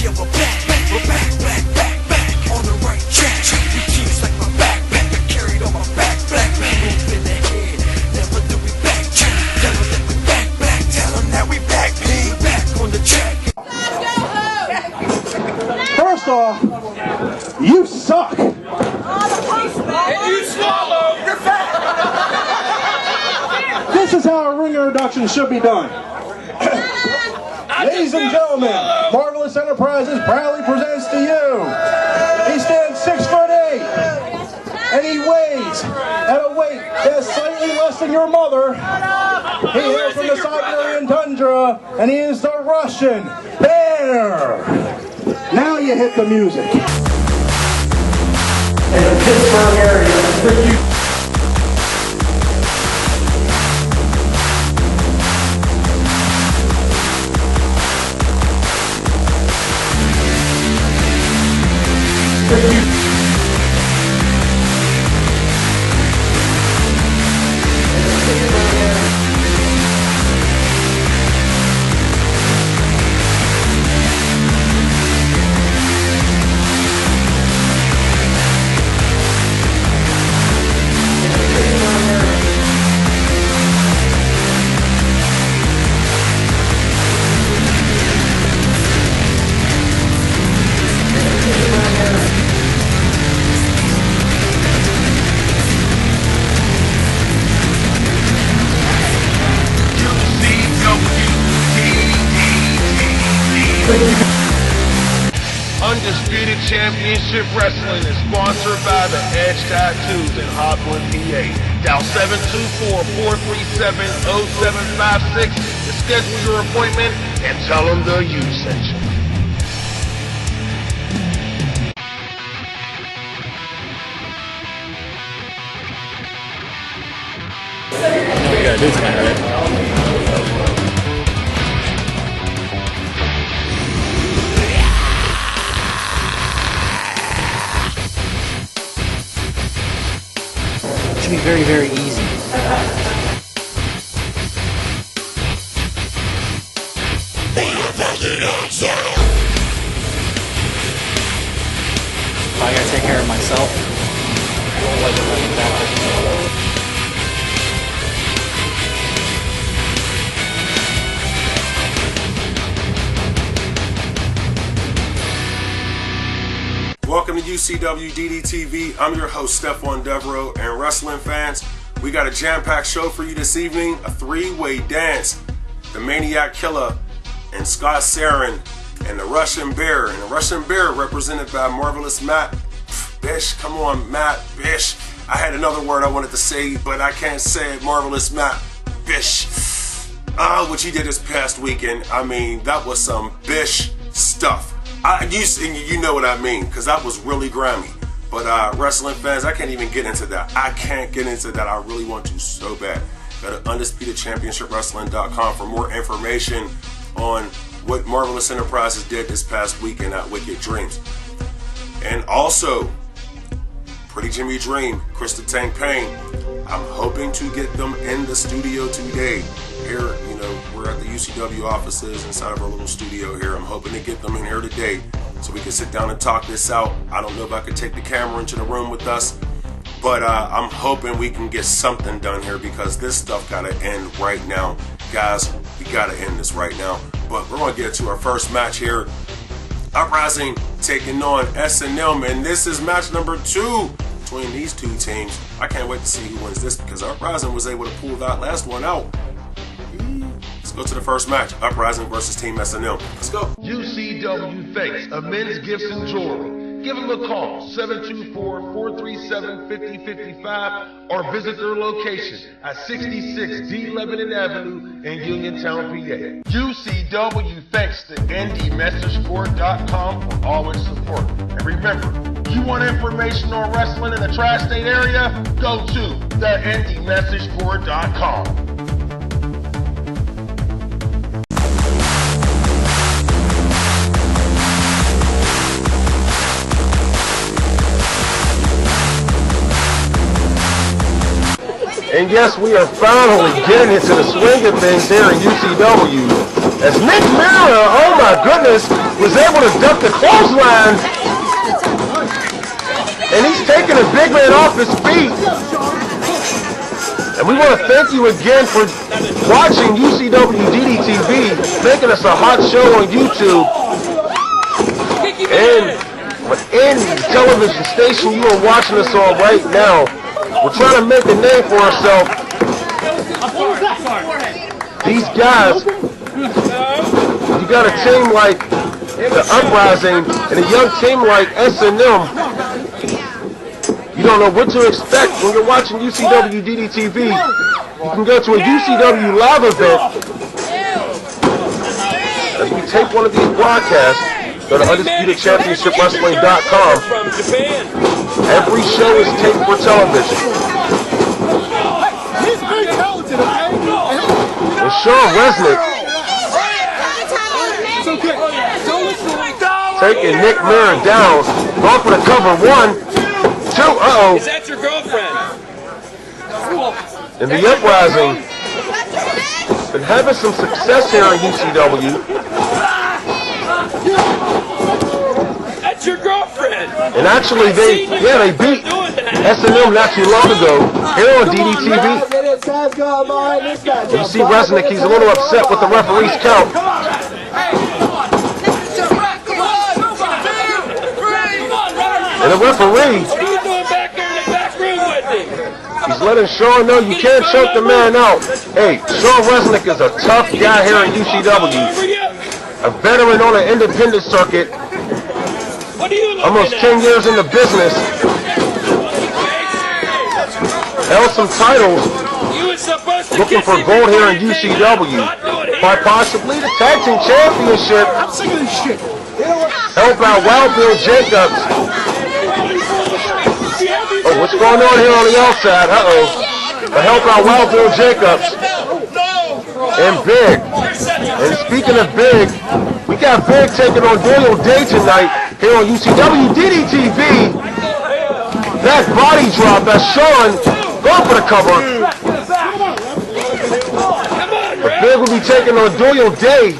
Yeah, we're back, on the right track. We keys like my backpack, I carried on my back, move in the head, never do we back. Tell them that we back, tell them that we back, back on the track. First off, you suck. And you swallow, you're fat. This is how a ring introduction should be done. Ladies and gentlemen, Marvelous Enterprises proudly presents to you. He stands 6'8", and he weighs at a weight that's slightly less than your mother. He hails from the Siberian tundra, and he is the Russian Bear. Now you hit the music. In the Pittsburgh area, Undisputed Championship Wrestling is sponsored by the Edge Tattoos in Hopland, PA. Dial 724-437-0756 to schedule your appointment and tell them the U sent you. We gotta do tonight, right? Should be very, very easy. I gotta take care of myself. Welcome to UCW DDTv. I'm your host, Stephon Devereaux, and wrestling fans, we got a jam-packed show for you this evening, a three-way dance. The Maniac, Killa, and Scott Sarin, and the Russian Bear. And the Russian Bear represented by Marvelous Matt Bish. Come on, Matt Bish. I had another word I wanted to say, but I can't say it. Marvelous Matt Bish. What he did this past weekend, I mean, that was some Bish stuff. You know what I mean, because that was really grimy. But wrestling fans, I can't even get into that. I can't get into that. I really want to so bad. Go to UndisputedChampionshipWrestling.com for more information on what Marvelous Enterprises did this past weekend at Wicked Dreams. And also, Pretty Jimmy Dream, Chris the Tank Payne. I'm hoping to get them in the studio today. Here, you know, we're at the UCW offices inside of our little studio here. I'm hoping to get them in here today so we can sit down and talk this out. I don't know if I could take the camera into the room with us, but I'm hoping we can get something done here because this stuff gotta end right now. Guys, we gotta end this right now. But we're gonna get to our first match here. Uprising taking on S&M, and this is match number 2 between these two teams. I can't wait to see who wins this because Uprising was able to pull that last one out. Let's go to the first match, Uprising versus Team S&M. Let's go. UCW Fakes, a men's gifts and jewelry. Give them a call, 724-437-5055, or visit their location at 66 D Lebanon Avenue in Uniontown, PA. UCW thanks to NDMessageBoard.com for all its support. And remember, you want information on wrestling in the tri-state area? Go to the NDMessageBoard.com. And yes, we are finally getting into the swing of things here in UCW. As Nick Mira, oh my goodness, was able to duck the clothesline, and he's taking a big man off his feet. And we want to thank you again for watching UCW DDTv, making us a hot show on YouTube. And in the television station you are watching us on right now, we're trying to make a name for ourselves. These guys, you got a team like the Uprising and a young team like S&M. You don't know what to expect when you're watching UCW DDTv. You can go to a UCW live event as we tape one of these broadcasts. Go to UndisputedChampionshipWrestling.com. Every show is taped for television. He's very talented, okay? And Sean Resnick taking Nick Mara down. Going for the cover. 1, 2, uh-oh. Is that your girlfriend? And the Uprising been having some success here on UCW. That's your girlfriend. And actually, they beat S&M not too long ago here on DDTv. You see Resnick, he's a little upset with the referee's count. And the referee, What are you doing back there in the back room with him? he's letting Sean know you can't choke the man out. Hey, Sean Resnick is a tough guy here in UCW. A veteran on the independent circuit. What are you looking Almost at? 10 years in the business. Held some titles. You was supposed to Looking kiss for him gold here in before you came UCW. out. Not doing it By here. possibly the tag team championship. I'm sick of this shit. Held by Wild Bill Jacobs. Oh, what's going on here on the outside? Uh-oh. Held by Wild Bill Jacobs. And Big. And speaking of Big, we got Big taking on Doyle Day tonight here on UCW DDTv. That body drop, that's Sean going for the cover. But Big will be taking on Doyle Day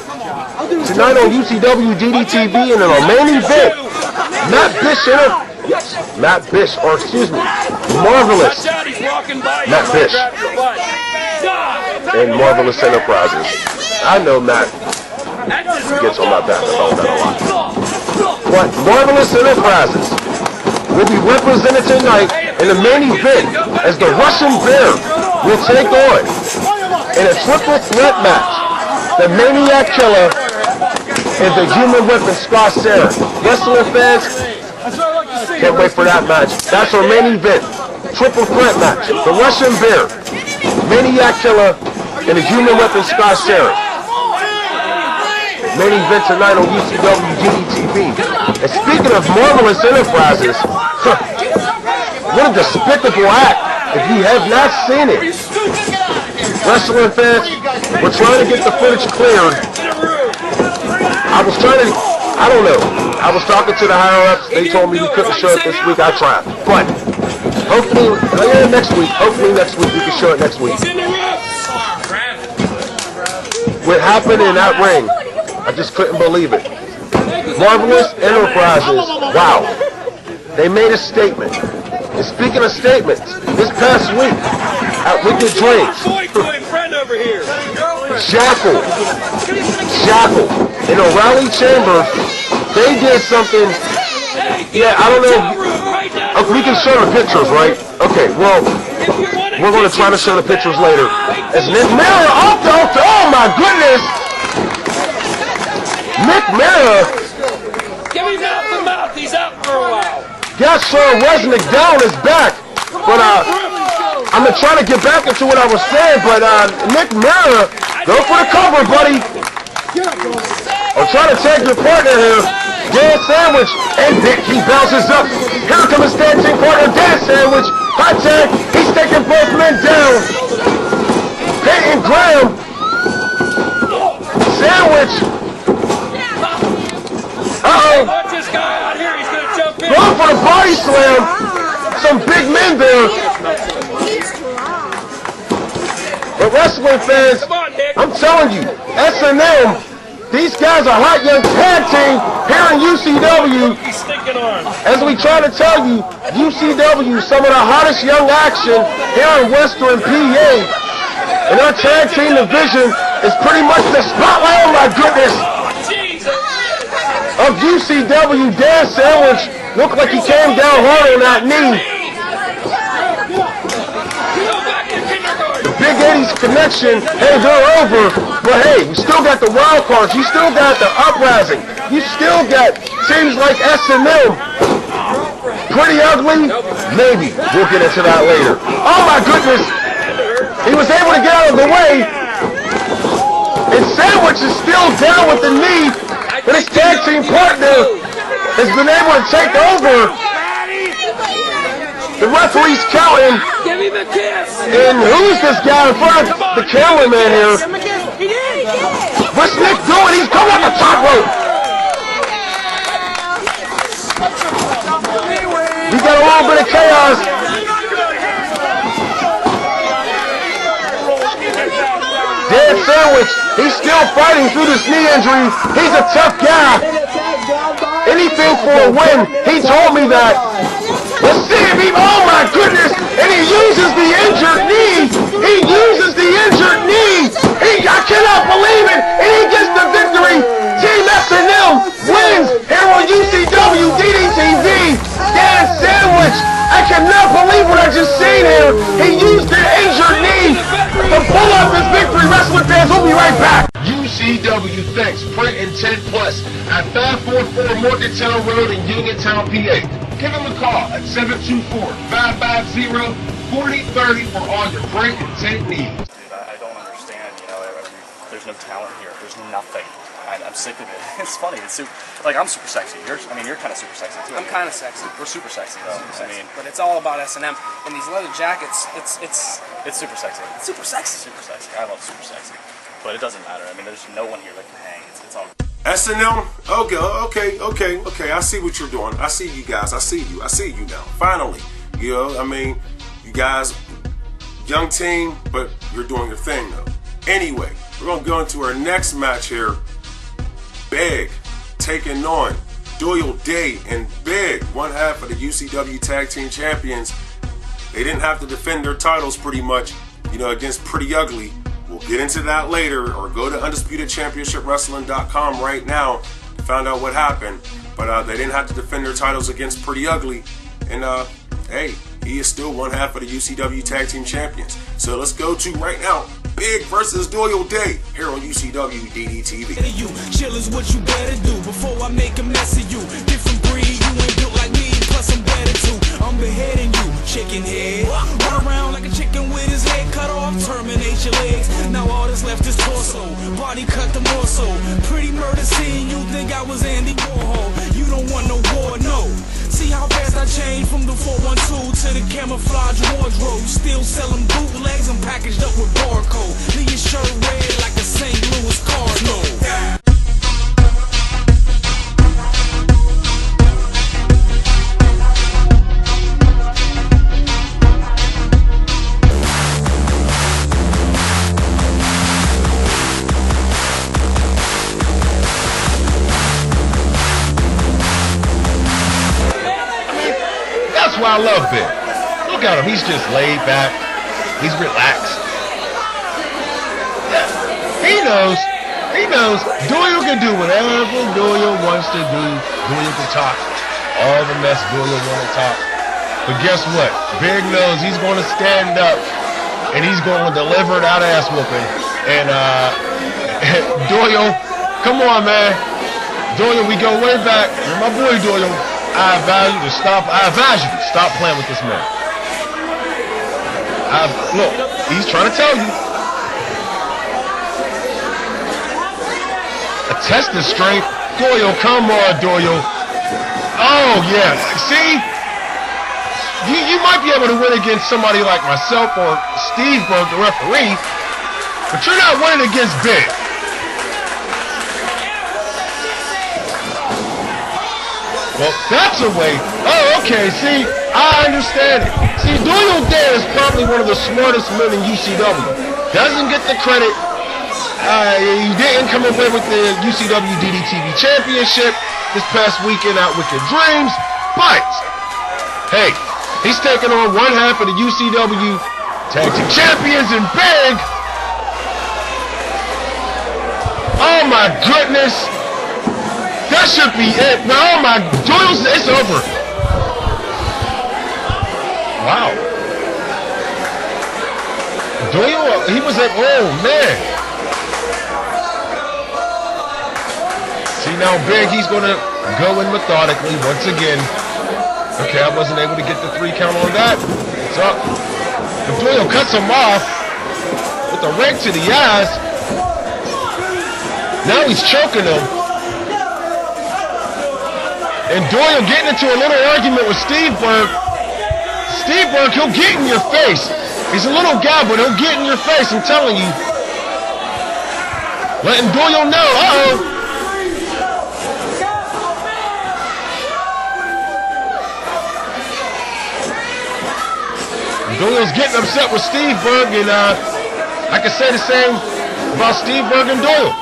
tonight on UCW DDTv in a main event. Matt Bish, or excuse me, Marvelous Watch out, he's walking by. Matt He might Bish. grab your butt. and Marvelous Enterprises. I know Matt That just gets on my back about that a lot. But Marvelous Enterprises will be represented tonight in the main event as the Russian Bear will take on in a triple threat match the Maniac Killa and the Human Weapon Sarin. Wrestling fans, can't wait for that match. That's our main event. Triple threat match. The Russian Bear, Maniac Killa, and the Human Weapon Sarin. Main event tonight on UCW DDTv. And speaking of Marvelous Enterprises, what a despicable act if you have not seen it. Wrestling fans, we're trying to get the footage cleared. I was talking to the higher-ups. They told me we couldn't show it this week. I tried. But hopefully, next week we can show it next week. What happened in that ring, I just couldn't believe it. Marvelous Enterprises, wow. They made a statement. And speaking of statements, this past week at Wicked Dreams, Jackal, in a rally chamber, they did something. Yeah, I don't know. Okay, we can show the pictures, right? Okay, well, we're going to try to show the pictures later. As Nick Mara, oh my goodness! Nick Mara Give him mouth to mouth, he's out for a while. got Sean Resnick down his back, but I'm gonna try to get back into what I was saying, but Nick Mara, go for the cover, buddy. I'm trying to tag your partner here, Dan Sandwich, and Nick, he bounces up. Here comes his tag team partner, Dan Sandwich. Hot tag, he's taking both men down. Peyton Graham, Sandwich. Uh-oh. Watch this guy out here, he's gonna jump in. Going for the body slam. Some big men there. But wrestling fans, Come on, Nick. I'm telling you, S&M, These guys are hot young tag team here in UCW. As we try to tell you, UCW, some of the hottest young action here in Western PA. And our tag team division is pretty much the spotlight, oh my goodness, of UCW. Dan Sandwich looked like he came down hard on that knee. The Big 80s connection, hey, they're over, but hey, we still got the wild cards, you still got the Uprising, you still got teams like S&M. Pretty ugly? Maybe. We'll get into that later. Oh my goodness! He was able to get out of the way, and Sandwich is still down with the knee, but his tag team partner has been able to take over. The referee's counting. Give him a kiss. And who's this guy in front of the cameraman here? What's Nick doing? He's coming up the top rope. We got a little bit of chaos. Dan Sandwich, he's still fighting through this knee injury. He's a tough guy. Anything for a win. He told me that. Let's see if he, oh my goodness, and he uses the injured knee. He uses the injured knee. I cannot believe it, and he gets the victory. Team S&M wins here on UCW DDTv. Dan Sandwich, I cannot believe what I just seen here. He used the injured knee to pull off his victory. Wrestling fans, we'll be right back. UCW Thanks, print in 10 plus at 544 Morgantown Road in Uniontown, PA. Give him a call at 724-550-4030 for all your print and tape needs. Dude, I don't understand, you know, there's no talent here. There's nothing. I'm sick of it. It's funny. It's like, I'm super sexy. You're kind of super sexy too. I'm kind of sexy. We're super sexy though. Super sexy. But it's all about S&M. And these leather jackets, it's super sexy. It's super sexy. Super sexy. I love super sexy. But it doesn't matter. I mean, there's no one here that can hang. It's all. S&M, okay. I see what you're doing. I see you guys. I see you now. Finally, you know, I mean, you guys, young team, but you're doing your thing though. Anyway, we're gonna go into our next match here. BIGG taking on Doyle Day and BIGG, one half of the UCW Tag Team Champions. They didn't have to defend their titles pretty much, you know, against Pretty Ugly. We'll get into that later, or go to UndisputedChampionshipWrestling.com right now to find out what happened. But they didn't have to defend their titles against Pretty Ugly. And hey, he is still one half of the UCW Tag Team Champions. So let's go to right now, BIGG versus Doyle Day here on UCW DDTv. You chill is what you better do before I make a mess of you. Different breed, you ain't built like me, plus I'm better too. I'm beheading you, chicken head. Run around like a chicken with his head cut off, terminate your legs. Now all that's left is torso, body cut the torso. Pretty murder scene, you think I was Andy Warhol. You don't want no war, no. See how fast I changed from the 412 to the camouflage wardrobe. Still selling bootlegs and packaged up with barcode. Leave your shirt red like a St. Louis Cardinal. That's why I love BIGG. Look at him, he's just laid back. He's relaxed. Yeah. He knows Doyle can do whatever Doyle wants to do. Doyle can talk all the mess Doyle want to talk. But guess what? BIGG knows he's going to stand up and he's going to deliver that ass whooping. And Doyle, come on, man. Doyle, we go way back. You're my boy, Doyle. I advise you to stop playing with this man. Look, he's trying to tell you. A test of strength. Doyle, come on, Doyle. Oh, yes. See? You might be able to win against somebody like myself or Steve Berg, the referee, but you're not winning against BIGG. Well, that's a way. Oh, okay. See, I understand it. See, Doyle Day is probably one of the smartest men in UCW. Doesn't get the credit He didn't come away with the UCW DDTv championship this past weekend at Wicked Dreams, but hey, he's taking on one half of the UCW Tag Team Champions in BIGG. Oh my goodness, that should be it. Oh my, Doyle's, it's over. Wow. Doyle, he was at, oh man. See now BIGG, he's gonna go in methodically once again. Okay, I wasn't able to get the 3 count on that. What's up? But Doyle cuts him off with a rake to the eyes. Now he's choking him. And Doyle getting into a little argument with Steve Berg. Steve Berg, he'll get in your face. He's a little guy, but he'll get in your face, I'm telling you. Letting Doyle know, uh-oh. Doyle's getting upset with Steve Berg, and I can say the same about Steve Berg and Doyle.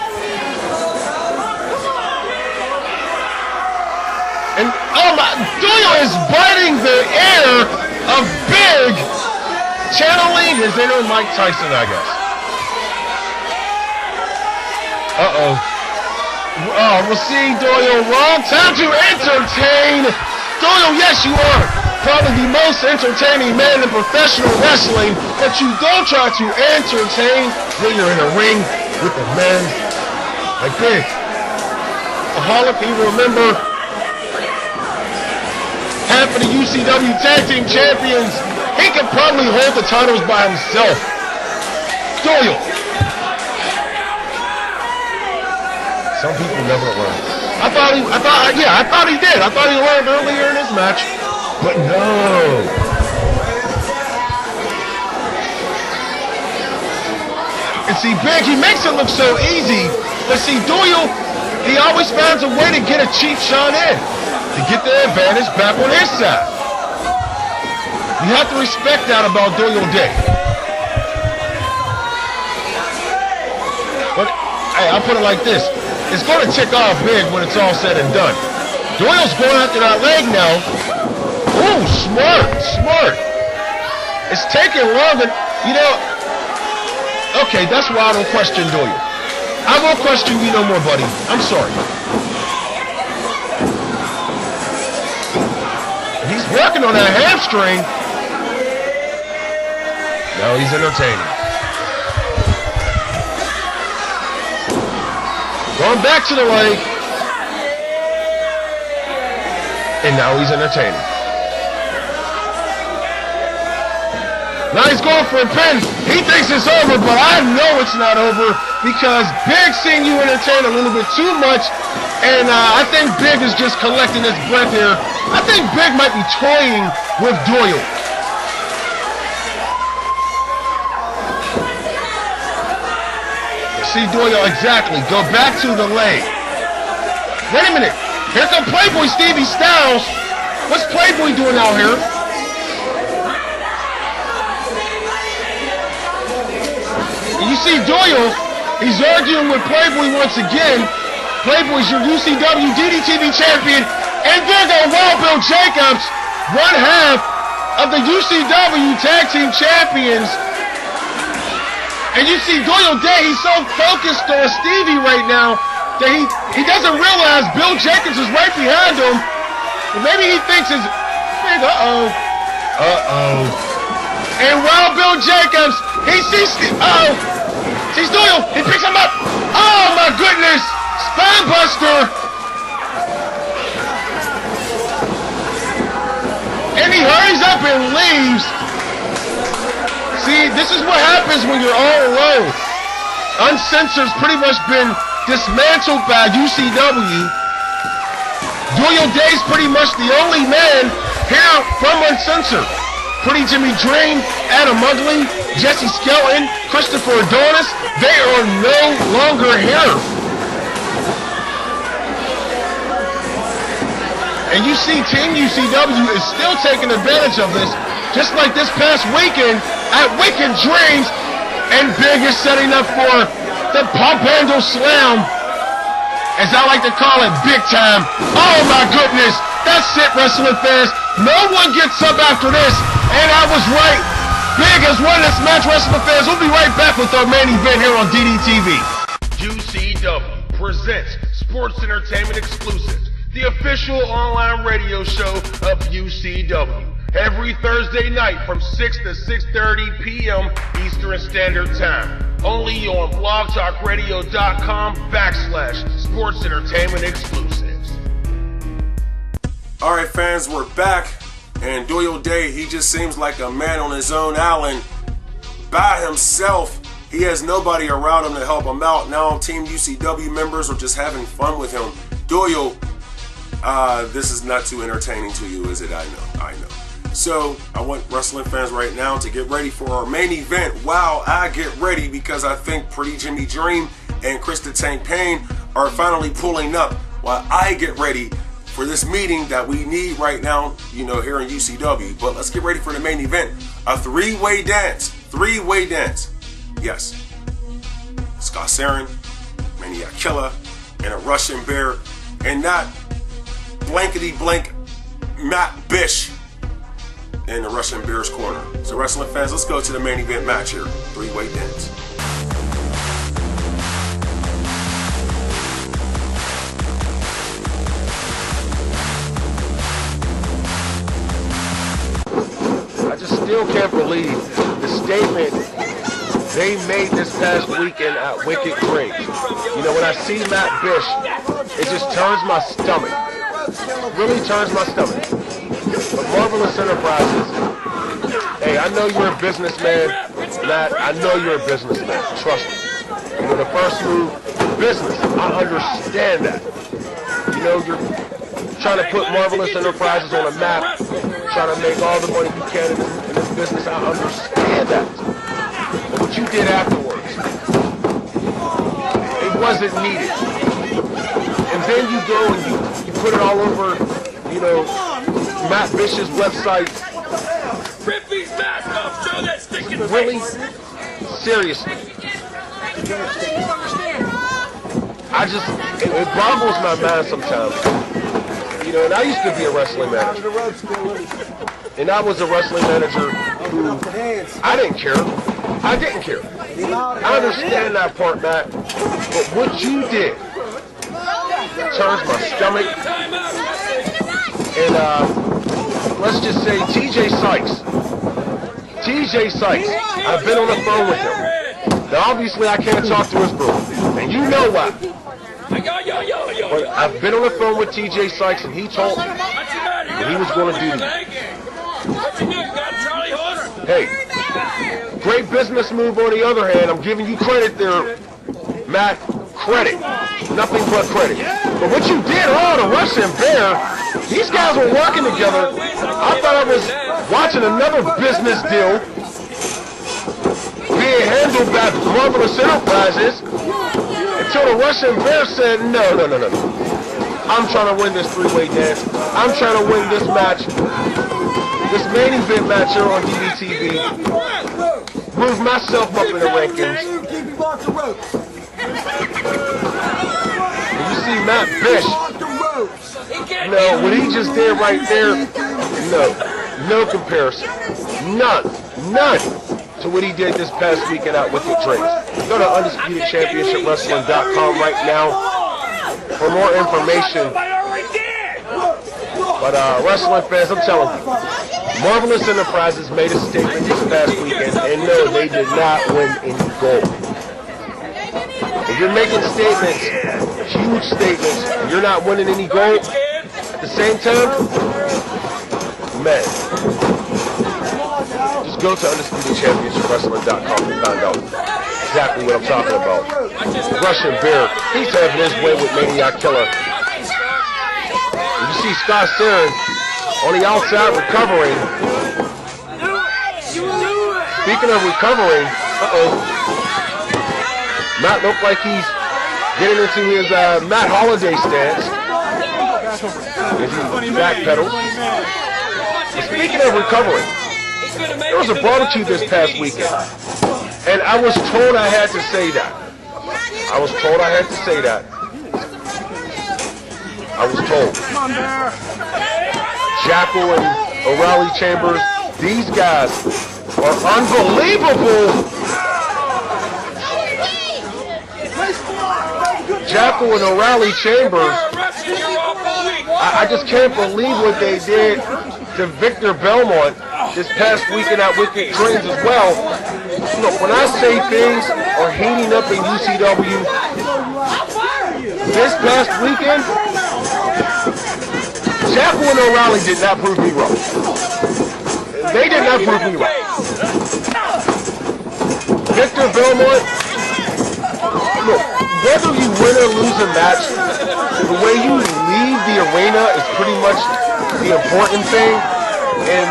And oh my, Doyle is biting the air of BIGG, channeling his inner Mike Tyson, I guess. Uh-oh. Oh, we'll see Doyle wrong. Time to entertain. Doyle, yes, you are probably the most entertaining man in professional wrestling, but you don't try to entertain when you're in a ring with a man like BIGG. A Hall of Fame, remember, half of the UCW Tag Team Champions, he could probably hold the titles by himself. Doyle. Some people never learn. I thought he did. I thought he learned earlier in his match. But no. And see, BIGG, he makes it look so easy. But see, Doyle, he always finds a way to get a cheap shot in, to get the advantage back on his side. You have to respect that about Doyle Day. But hey, I'll put it like this. It's going to tick off BIGG when it's all said and done. Doyle's going after that leg now. Ooh, smart. It's taking longer, you know. Okay, that's why I don't question Doyle. I won't question you no more, buddy. I'm sorry. He's working on that hamstring. Now he's entertaining. Going back to the leg. And now he's entertaining. Now he's going for a pin. He thinks it's over, but I know it's not over because BIGG seen you entertain a little bit too much, and I think BIGG is just collecting his breath here. I think BIGG might be toying with Doyle. See Doyle, exactly. Go back to the leg. Wait a minute. Here comes Playboy Stevie Styles. What's Playboy doing out here? You see Doyle, he's arguing with Playboy once again. Playboy's your UCW DDTv champion, and there go Wild Bill Jacobs, one half of the UCW Tag Team Champions. And you see Doyle Day, he's so focused on Stevie right now that he doesn't realize Bill Jacobs is right behind him. And maybe he thinks it's big, And Wild Bill Jacobs, he sees sees Doyle, he picks him up. Oh my goodness, spine buster. And he hurries up and leaves. See, this is what happens when you're all alone. Uncensored's pretty much been dismantled by UCW. Doyle Day's pretty much the only man here from Uncensored. Pretty Jimmy Dream, Adam Ugly, Jesse Skelton, Christopher Adonis, they are no longer here. And you see Team UCW is still taking advantage of this, just like this past weekend at Wicked Dreams, and BIGG is setting up for The pump handle slam, as I like to call it, big time. Oh my goodness, that's it, wrestling fans. No one gets up after this, and I was right. Big has won this match, wrestling fans. We'll be right back with our main event here on DDTv. UCW presents Sports Entertainment Exclusives, the official online radio show of UCW. Every Thursday night from 6 to 6:30 p.m. Eastern Standard Time. Only on blogtalkradio.com/Sports Entertainment Exclusives. All right, fans, we're back. And Doyle Day, he just seems like a man on his own island by himself. He has nobody around him to help him out. Now Team UCW members are just having fun with him. Doyle, this is not too entertaining to you, is it? I know. So I want wrestling fans right now to get ready for our main event while I get ready, because I think Pretty Jimmy Dream and Chris the Tank Payne are finally pulling up while I get ready for this meeting that we need right now, you know, here in UCW. But let's get ready for the main event. A three-way dance. Yes. Scott Sarin, Maniac, Killa, and a Russian Bear, and not blankety blank Matt Bish in the Russian Bear's corner. So wrestling fans, let's go to the main event match here. Three-way dance. I just still can't believe the statement they made this past weekend at Wyked Green. You know, when I see Matt Bish, it just turns my stomach. Really turns my stomach. But Marvelous Enterprises, hey, I know you're a businessman, Matt. I know you're a businessman. Trust me. You know, the first move, business. I understand that. You know, you're trying to put Marvelous Enterprises on a map, trying to make all the money you can in this business. I understand that. But what you did afterwards, it wasn't needed. And then you go and you put it all over, you know, Matt Bish's website. Rip these masks off, show that stinking Really? Seriously. It boggles my mind sometimes. You know, and I used to be a wrestling manager. And I was a wrestling manager who, I didn't care. I I understand that part, Matt. But what you did turns my stomach. And let's just say TJ Sykes, I've been on the phone with him. Now obviously I can't talk to his brother, and you know why. But I've been on the phone with TJ Sykes, and he told me that he was going to do that. Hey, great business move on the other hand. I'm giving you credit there, Matt. Credit. Nothing but credit. But what you did, the Russian Bear, these guys were working together. I thought I was watching another business deal being handled by Marvelous Enterprises until the Russian Bear said, no. I'm trying to win this three-way dance. I'm trying to win this match, this main event match here on DDTv. Move myself up in the rankings. You see Matt Bish, what he just did right there, no comparison. None to what he did this past weekend out with the Drinks. Go to UndisputedChampionshipWrestling.com right now for more information. But wrestling fans, I'm telling you, Marvelous Enterprises made a statement this past weekend, and no, they did not win any gold. If you're making statements, huge statements, and you're not winning any gold at the same time, man, just go to UndisputedChampionshipWrestling.com to find out exactly what I'm talking about. Russian Bear, he's having his way with Maniac, Killa. You see Scott Sarin on the outside recovering. Speaking of recovering, Matt looked like he's getting into his Matt Holiday stance. As he backpedals. Speaking of recovering, there was a barbecue this past weekend, and I was told I had to say that. I was told I had to say that. I was told. Jackal and O'Reilly Chambers, these guys are unbelievable. Jackal and O'Reilly Chambers, I just can't believe what they did to Victor Belmont this past weekend at Wyked Trains as well. Look, when I say things are heating up in UCW, this past weekend, Jackal and O'Reilly did not prove me wrong. They did not prove me wrong. Victor Belmont, look, whether you win or lose a match, the way you leave the arena is pretty much the important thing. And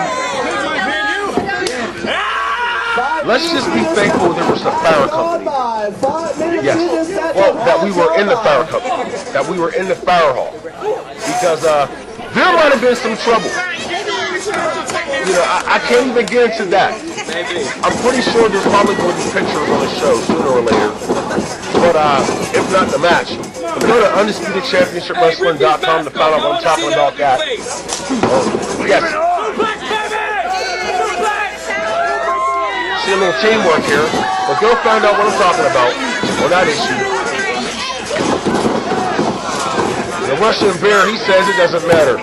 let's just be thankful there was a fire company. Yes. Well, that we were in the fire company. That we were in the fire hall. Because there might have been some trouble. You know, I can't even get into that. I'm pretty sure there's probably going to be pictures on the show sooner or later. But if not the match, go to UndisputedChampionshipWrestling.com to find out what I'm talking about that. Yes. See a little teamwork here, but go find out what I'm talking about on that issue. The Russian Bear, he says it doesn't matter.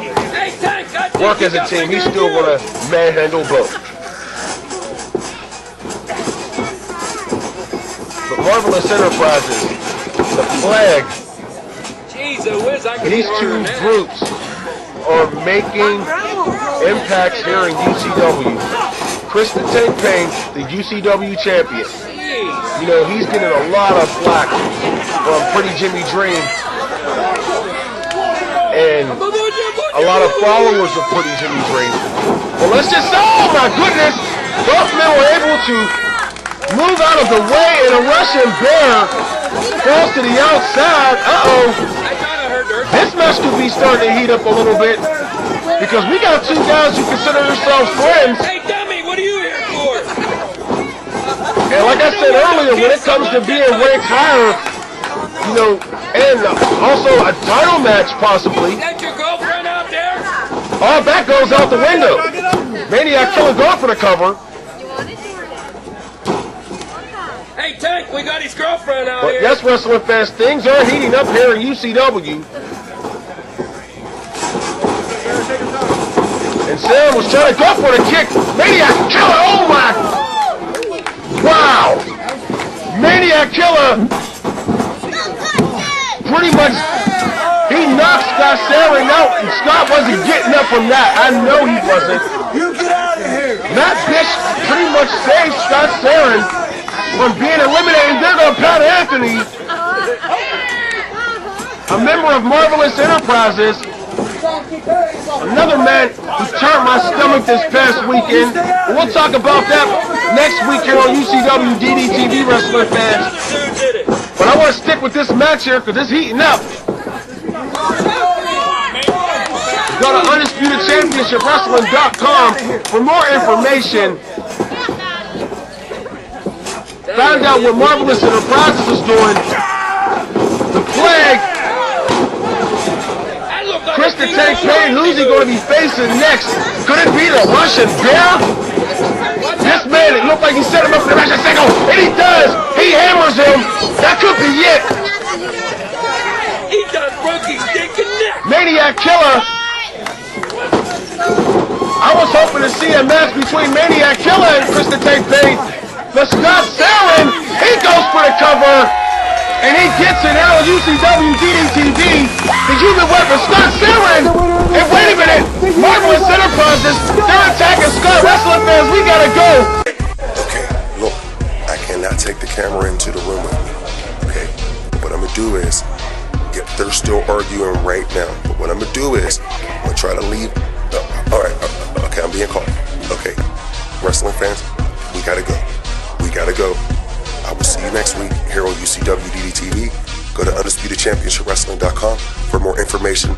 Work as a team, he's still going to manhandle both. But Marvelous Enterprises, the Flag, these two groups are making impacts here in UCW. Chris the Tank Payne, the UCW champion. You know, he's getting a lot of flack from Pretty Jimmy Dream and a lot of followers of Pretty Jimmy Dream. Well, let's just say, oh my goodness, both men were able to move out of the way and a Russian Bear falls to the outside. Uh-oh. This match could be starting to heat up a little bit because we got two guys who consider themselves friends. Hey, dummy, what are you here for? And like I said earlier, when it comes to being ranked higher, you know, and also a title match possibly, Is that your girlfriend out there? all that goes out the window. Maniac Killa going for the cover. Hey, Tank, we got his girlfriend out But here. yes, wrestling fans, things are heating up here in UCW. And Sam was trying to go for the kick. Maniac Killa, oh my! Wow! Maniac Killa pretty much, he knocked Scott Sarin out, and Scott wasn't getting up from that. I know he wasn't. You get out of here! Matt Bish pretty much saved Scott Sarin from being eliminated. They're going to Pat Anthony, a member of Marvelous Enterprises, another man who turned my stomach this past weekend. We'll talk about that next week here on UCW DDTv, wrestling fans. But I want to stick with this match here because it's heating up. Go to UndisputedChampionshipWrestling.com for more information. Find out what Marvelous Enterprises is doing. The Flag. Chris the Tank Payne, who's he going to be facing next? Could it be the Russian Bear? This man, it looked like he set him up for the Russian single, and he does. He hammers him. That could be it. He done broke his stinking neck. Maniac Killa. I was hoping to see a match between Maniac Killa and Chris the Tank Payne. But Scott Sarin, he goes for the cover. And he gets it out of UCW DDTv. The human weapon, Scott Sarin. And wait a minute, Marvelous Enterprises, they're attacking Scott. Wrestling fans, we gotta go. Okay, look, I cannot take the camera into the room with me. Okay, what I'm gonna do is, they're still arguing right now. But what I'm gonna do is, I'm gonna try to leave. All right, okay, I'm being called. Okay, wrestling fans, we gotta go. We gotta go. I will see you next week here on UCW DDTv. Go to UndisputedChampionshipWrestling.com for more information.